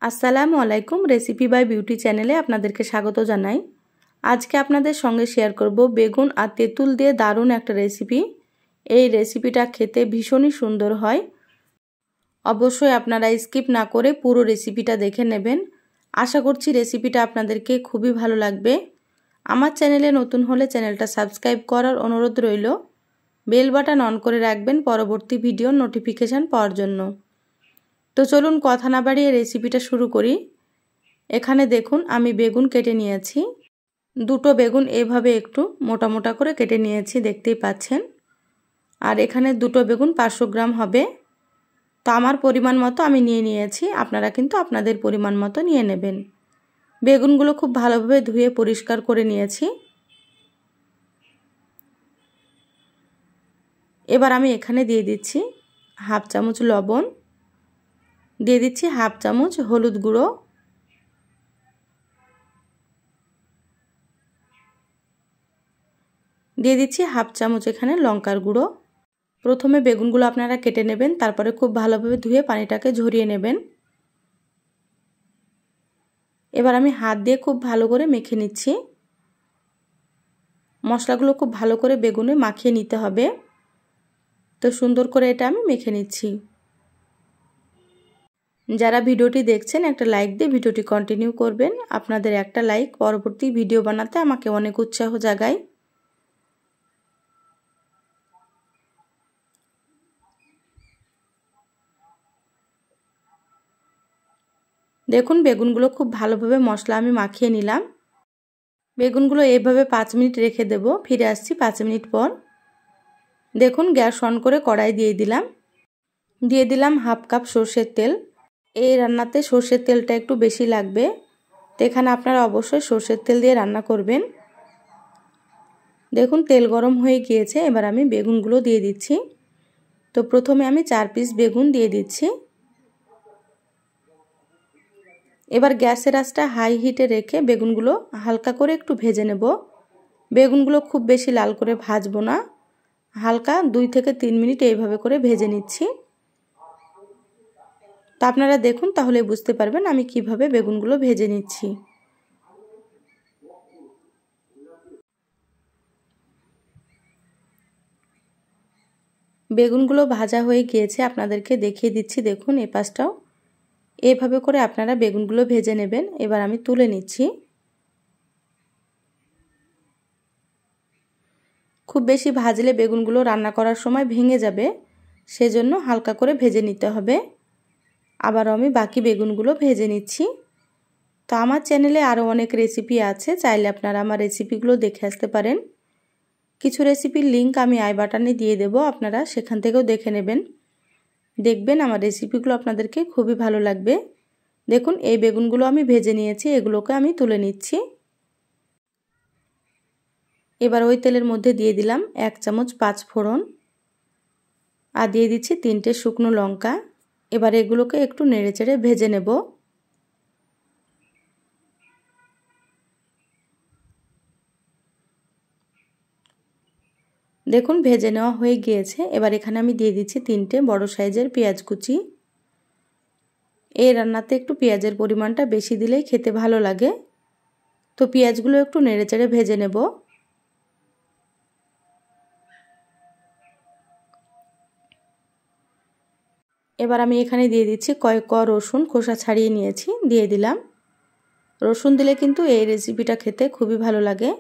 আসসালামু আলাইকুম। Recipe by beauty চ্যানেলে আপনাদেরকে স্বাগত জানাই। আজকে আপনাদের সঙ্গে শেয়ার করব বেগুন আর তেঁতুল দিয়ে দারুণ একটা রেসিপি। এই রেসিপিটা খেতে ভীষণই সুন্দর হয়। অবশ্যই আপনারা স্কিপ না করে পুরো রেসিপিটা দেখে নেবেন। আশা করছি রেসিপিটা আপনাদেরকে খুবই ভালো লাগবে। আমার চ্যানেলে নতুন হলে চ্যানেলটা সাবস্ক্রাইব করার অনুরোধ রইল। বেল বাটন অন করে রাখবেন পরবর্তী ভিডিওর নোটিফিকেশান পাওয়ার জন্য। তো চলুন কথা না বাড়িয়ে রেসিপিটা শুরু করি। এখানে দেখুন আমি বেগুন কেটে নিয়েছি। দুটো বেগুন এভাবে একটু মোটা মোটা করে কেটে নিয়েছি, দেখতেই পাচ্ছেন। আর এখানে দুটো বেগুন 500 গ্রাম হবে। তো আমার পরিমাণ মতো আমি নিয়ে নিয়েছি, আপনারা কিন্তু আপনাদের পরিমাণ মতো নিয়ে নেবেন। বেগুনগুলো খুব ভালোভাবে ধুয়ে পরিষ্কার করে নিয়েছি। এবার আমি এখানে দিয়ে দিচ্ছি হাফ চামচ লবণ, দিয়ে দিচ্ছি হাফ চামচ হলুদ গুঁড়ো, দিয়ে দিচ্ছি হাফ চামচ এখানে লঙ্কার গুঁড়ো। প্রথমে বেগুনগুলো আপনারা কেটে নেবেন, তারপরে খুব ভালোভাবে ধুয়ে পানিটাকে ঝরিয়ে নেবেন। এবার আমি হাত দিয়ে খুব ভালো করে মেখে নিচ্ছি। মশলাগুলো খুব ভালো করে বেগুনে মাখিয়ে নিতে হবে। তো সুন্দর করে এটা আমি মেখে নিচ্ছি। যারা ভিডিওটি দেখছেন একটা লাইক দিয়ে ভিডিওটি কন্টিনিউ করবেন। আপনাদের একটা লাইক পরবর্তী ভিডিও বানাতে আমাকে অনেক উৎসাহ জাগায়। দেখুন বেগুনগুলো খুব ভালোভাবে মশলা আমি মাখিয়ে নিলাম। বেগুনগুলো এইভাবে 5 মিনিট রেখে দেব। ফিরে আসছি 5 মিনিট পর। দেখুন গ্যাস অন করে কড়াই দিয়ে দিলাম হাফ কাপ সর্ষের তেল। এই রান্নাতে সর্ষের তেলটা একটু বেশি লাগবে, তো এখানে আপনারা অবশ্যই সর্ষের তেল দিয়ে রান্না করবেন। দেখুন তেল গরম হয়ে গিয়েছে, এবার আমি বেগুনগুলো দিয়ে দিচ্ছি। তো প্রথমে আমি 4 পিস বেগুন দিয়ে দিচ্ছি। এবার গ্যাসের আঁচটা হাই হিটে রেখে বেগুনগুলো হালকা করে একটু ভেজে নেব। বেগুনগুলো খুব বেশি লাল করে ভাজবো না, হালকা 2 থেকে 3 মিনিট এইভাবে করে ভেজে নিচ্ছি। তা আপনারা দেখুন, তাহলে বুঝতে পারবেন আমি কিভাবে বেগুনগুলো ভেজে নিচ্ছি। বেগুনগুলো ভাজা হয়ে গিয়েছে, আপনাদেরকে দেখিয়ে দিচ্ছি। দেখুন এই পাশটাও এইভাবে করে আপনারা বেগুনগুলো ভেজে নেবেন। এবার আমি তুলে নিচ্ছি। খুব বেশি ভাজলে বেগুনগুলো রান্না করার সময় ভেঙে যাবে, সেজন্য হালকা করে ভেজে নিতে হবে। আবার আমি বাকি বেগুনগুলো ভেজে নিচ্ছি। তো আমার চ্যানেলে আরও অনেক রেসিপি আছে, চাইলে আপনারা আমার রেসিপিগুলো দেখে আসতে পারেন। কিছু রেসিপির লিংক আমি আই বাটনে দিয়ে দেব, আপনারা সেখান থেকেও দেখে নেবেন। দেখবেন আমার রেসিপিগুলো আপনাদেরকে খুবই ভালো লাগবে। দেখুন এই বেগুনগুলো আমি ভেজে নিয়েছি, এগুলোকে আমি তুলে নিচ্ছি। এবার ওই তেলের মধ্যে দিয়ে দিলাম 1 চামচ 5 ফোড়ন, আর দিয়ে দিচ্ছি 3টে শুকনো লঙ্কা। এবার এগুলোকে একটু নেড়েচেড়ে ভেজে নেব। দেখুন ভেজে নেওয়া হয়ে গিয়েছে। এবার এখানে আমি দিয়ে দিচ্ছি 3টে বড় সাইজের পেঁয়াজ কুচি। এই রান্নাতে একটু পেঁয়াজের পরিমাণটা বেশি দিলেই খেতে ভালো লাগে। তো পেঁয়াজগুলো একটু নেড়েচেড়ে ভেজে নেব। এবার আমি এখানে দিয়ে দিচ্ছি কয়েক কোয়া রসুন, খোসা ছাড়িয়ে নিয়েছি, দিয়ে দিলাম। রসুন দিলে কিন্তু এই রেসিপিটা খেতে খুবই ভালো লাগে।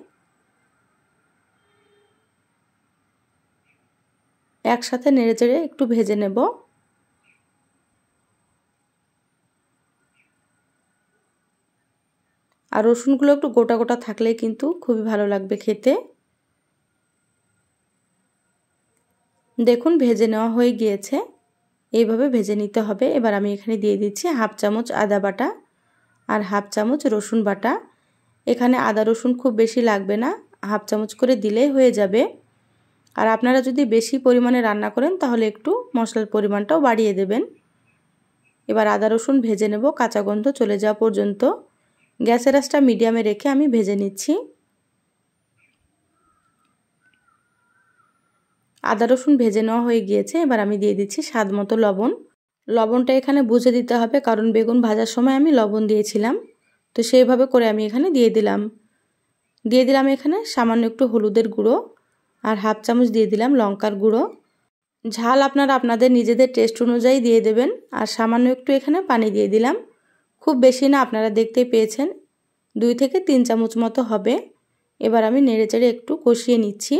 একসাথে নেড়েচেড়ে একটু ভেজে নেব। আর রসুনগুলো একটু গোটা গোটা থাকলে কিন্তু খুবই ভালো লাগবে খেতে। দেখুন ভেজে নেওয়া হয়ে গিয়েছে, এইভাবে ভেজে নিতে হবে। এবার আমি এখানে দিয়ে দিচ্ছি হাফ চামচ আদা বাটা আর হাফ চামচ রসুন বাটা। এখানে আদা রসুন খুব বেশি লাগবে না, হাফ চামচ করে দিলেই হয়ে যাবে। আর আপনারা যদি বেশি পরিমাণে রান্না করেন তাহলে একটু মশলার পরিমাণটাও বাড়িয়ে দেবেন। এবার আদা রসুন ভেজে নেব কাঁচা গন্ধ চলে যাওয়া পর্যন্ত। গ্যাসের আঁচটা মিডিয়ামে রেখে আমি ভেজে নিচ্ছি। আদা রসুন ভেজে নেওয়া হয়ে গিয়েছে, এবার আমি দিয়ে দিচ্ছি স্বাদ মতো লবণ। লবণটা এখানে বুঝে দিতে হবে, কারণ বেগুন ভাজার সময় আমি লবণ দিয়েছিলাম। তো সেইভাবে করে আমি এখানে দিয়ে দিলাম এখানে সামান্য একটু হলুদের গুঁড়ো আর হাফ চামচ দিয়ে দিলাম লঙ্কার গুঁড়ো। ঝাল আপনারা আপনাদের নিজেদের টেস্ট অনুযায়ী দিয়ে দেবেন। আর সামান্য একটু এখানে পানি দিয়ে দিলাম, খুব বেশি না, আপনারা দেখতেই পেয়েছেন 2 থেকে 3 চামচ মতো হবে। এবার আমি নেড়েচেড়ে একটু কষিয়ে নিচ্ছি।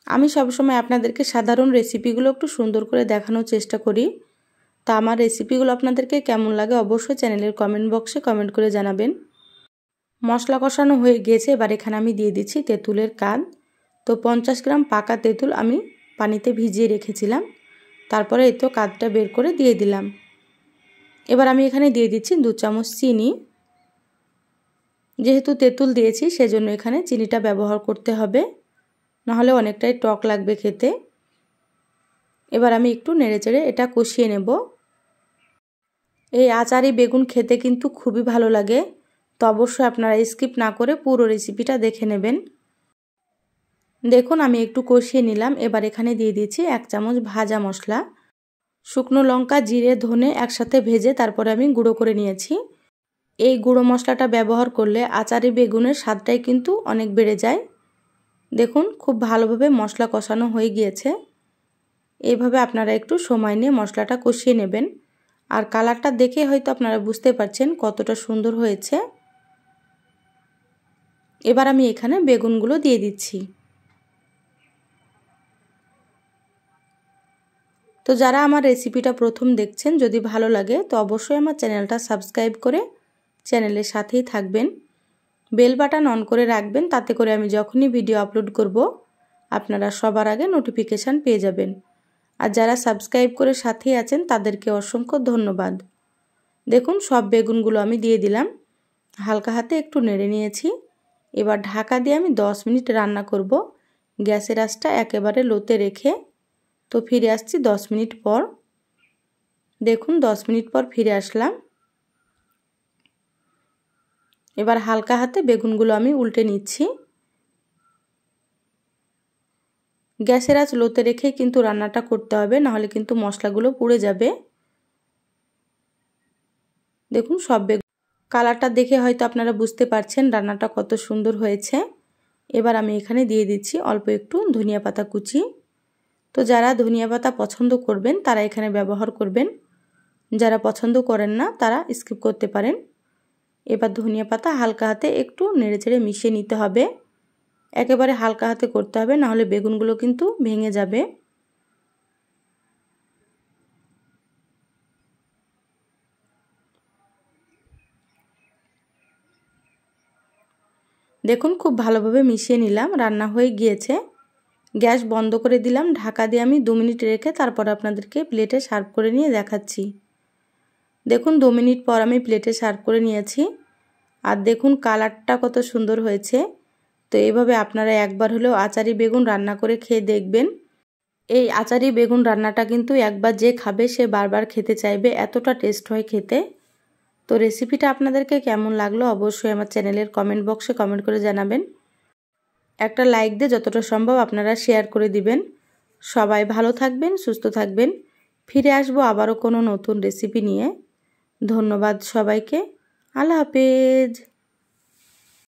আমি সবসময় আপনাদেরকে সাধারণ রেসিপিগুলো একটু সুন্দর করে দেখানোর চেষ্টা করি। তা আমার রেসিপিগুলো আপনাদেরকে কেমন লাগে অবশ্যই চ্যানেলের কমেন্ট বক্সে কমেন্ট করে জানাবেন। মশলা কষানো হয়ে গিয়েছে, এবার এখানে আমি দিয়ে দিচ্ছি তেঁতুলের কাঁদ। তো 50 গ্রাম পাকা তেঁতুল আমি পানিতে ভিজিয়ে রেখেছিলাম, তারপরে এই তো কাঁদটা বের করে দিয়ে দিলাম। এবার আমি এখানে দিয়ে দিচ্ছি 2 চামচ চিনি। যেহেতু তেঁতুল দিয়েছি সেজন্য এখানে চিনিটা ব্যবহার করতে হবে, নাহলে অনেকটাই টক লাগবে খেতে। এবার আমি একটু নেড়েচেড়ে এটা কষিয়ে নেব। এই আচারি বেগুন খেতে কিন্তু খুবই ভালো লাগে, তো অবশ্যই আপনারা স্কিপ না করে পুরো রেসিপিটা দেখে নেবেন। দেখুন আমি একটু কষিয়ে নিলাম। এবার এখানে দিয়ে দিচ্ছি 1 চামচ ভাজা মশলা। শুকনো লঙ্কা, জিরে, ধনে একসাথে ভেজে তারপরে আমি গুঁড়ো করে নিয়েছি। এই গুঁড়ো মশলাটা ব্যবহার করলে আচারি বেগুনের স্বাদটাই কিন্তু অনেক বেড়ে যায়। দেখুন খুব ভালোভাবে মশলা কষানো হয়ে গিয়েছে। এইভাবে আপনারা একটু সময় নিয়ে মশলাটা কষিয়ে নেবেন। আর কালারটা দেখে হয়তো আপনারা বুঝতে পারছেন কতটা সুন্দর হয়েছে। এবার আমি এখানে বেগুনগুলো দিয়ে দিচ্ছি। তো যারা আমার রেসিপিটা প্রথম দেখছেন, যদি ভালো লাগে তো অবশ্যই আমার চ্যানেলটা সাবস্ক্রাইব করে চ্যানেলের সাথেই থাকবেন। বেল বাটন অন করে রাখবেন, তাতে করে আমি যখনই ভিডিও আপলোড করব আপনারা সবার আগে নোটিফিকেশান পেয়ে যাবেন। আর যারা সাবস্ক্রাইব করে সাথেই আছেন তাদেরকে অসংখ্য ধন্যবাদ। দেখুন সব বেগুনগুলো আমি দিয়ে দিলাম, হালকা হাতে একটু নেড়ে নিয়েছি। এবার ঢাকা দিয়ে আমি 10 মিনিট রান্না করব, গ্যাসের আঁচটা একেবারে লোতে রেখে। তো ফিরে আসছি 10 মিনিট পর। দেখুন 10 মিনিট পর ফিরে আসলাম। এবার হালকা হাতে বেগুনগুলো আমি উল্টে নিচ্ছি। গ্যাসের আঁচ লোতে রেখেই কিন্তু রান্নাটা করতে হবে, নাহলে কিন্তু মশলাগুলো পুড়ে যাবে। দেখুন সব বেগুন কালারটা দেখে হয়তো আপনারা বুঝতে পারছেন রান্নাটা কত সুন্দর হয়েছে। এবার আমি এখানে দিয়ে দিচ্ছি অল্প একটু ধনিয়া পাতা কুচি। তো যারা ধনিয়া পাতা পছন্দ করবেন তারা এখানে ব্যবহার করবেন, যারা পছন্দ করেন না তারা স্কিপ করতে পারেন। এবার ধনিয়া পাতা হালকা হাতে একটু নেড়েচেড়ে মিশিয়ে নিতে হবে। একেবারে হালকা হাতে করতে হবে, নাহলে বেগুনগুলো কিন্তু ভেঙে যাবে। দেখুন খুব ভালোভাবে মিশিয়ে নিলাম, রান্না হয়ে গিয়েছে। গ্যাস বন্ধ করে দিলাম, ঢাকা দিয়ে আমি 2 মিনিট রেখে তারপর আপনাদেরকে প্লেটে সার্ভ করে নিয়ে দেখাচ্ছি। দেখুন 2 মিনিট পর আমি প্লেটে সার্ভ করে নিয়েছি। আর দেখুন কালারটা কত সুন্দর হয়েছে। তো এইভাবে আপনারা একবার হলেও আচারি বেগুন রান্না করে খেয়ে দেখবেন। এই আচারি বেগুন রান্নাটা কিন্তু একবার যে খাবে সে বারবার খেতে চাইবে, এতটা টেস্ট হয় খেতে। তো রেসিপিটা আপনাদেরকে কেমন লাগলো অবশ্যই আমার চ্যানেলের কমেন্ট বক্সে কমেন্ট করে জানাবেন। একটা লাইক দিয়ে যতটা সম্ভব আপনারা শেয়ার করে দিবেন। সবাই ভালো থাকবেন, সুস্থ থাকবেন। ফিরে আসবো আবারও কোনো নতুন রেসিপি নিয়ে। ধন্যবাদ সবাইকে। আল্লাহ হাফেজ।